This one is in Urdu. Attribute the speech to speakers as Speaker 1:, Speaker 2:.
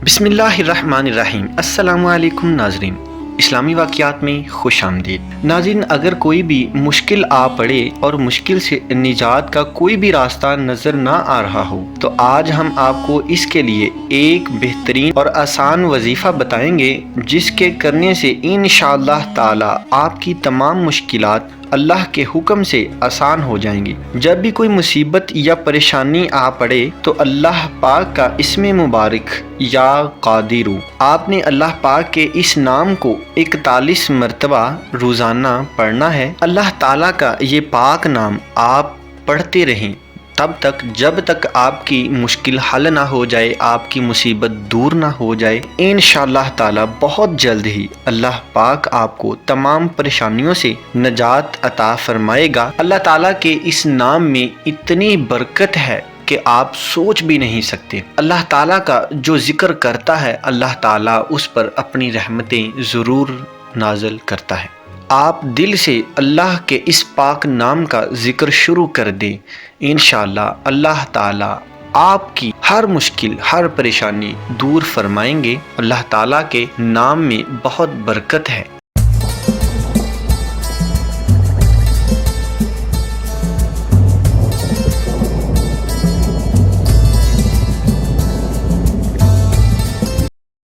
Speaker 1: بسم اللہ الرحمن الرحیم۔ السلام علیکم ناظرین، اسلامی واقعات میں خوش آمدید۔ ناظرین، اگر کوئی بھی مشکل آ پڑے اور مشکل سے نجات کا کوئی بھی راستہ نظر نہ آ رہا ہو تو آج ہم آپ کو اس کے لیے ایک بہترین اور آسان وظیفہ بتائیں گے جس کے کرنے سے انشاءاللہ تعالی آپ کی تمام مشکلات اللہ کے حکم سے آسان ہو جائیں گی۔ جب بھی کوئی مصیبت یا پریشانی آ پڑے تو اللہ پاک کا اسم مبارک یا قادرو، آپ نے اللہ پاک کے اس نام کو 41 مرتبہ روزانہ پڑھنا ہے۔ اللہ تعالیٰ کا یہ پاک نام آپ پڑھتے رہیں تب تک جب تک آپ کی مشکل حل نہ ہو جائے، آپ کی مصیبت دور نہ ہو جائے۔ انشاءاللہ تعالی بہت جلد ہی اللہ پاک آپ کو تمام پریشانیوں سے نجات عطا فرمائے گا۔ اللہ تعالیٰ کے اس نام میں اتنی برکت ہے کہ آپ سوچ بھی نہیں سکتے۔ اللہ تعالیٰ کا جو ذکر کرتا ہے اللہ تعالیٰ اس پر اپنی رحمتیں ضرور نازل کرتا ہے۔ آپ دل سے اللہ کے اس پاک نام کا ذکر شروع کر دیں، انشاءاللہ اللہ تعالیٰ آپ کی ہر مشکل ہر پریشانی دور فرمائیں گے۔ اللہ تعالیٰ کے نام میں بہت برکت ہے۔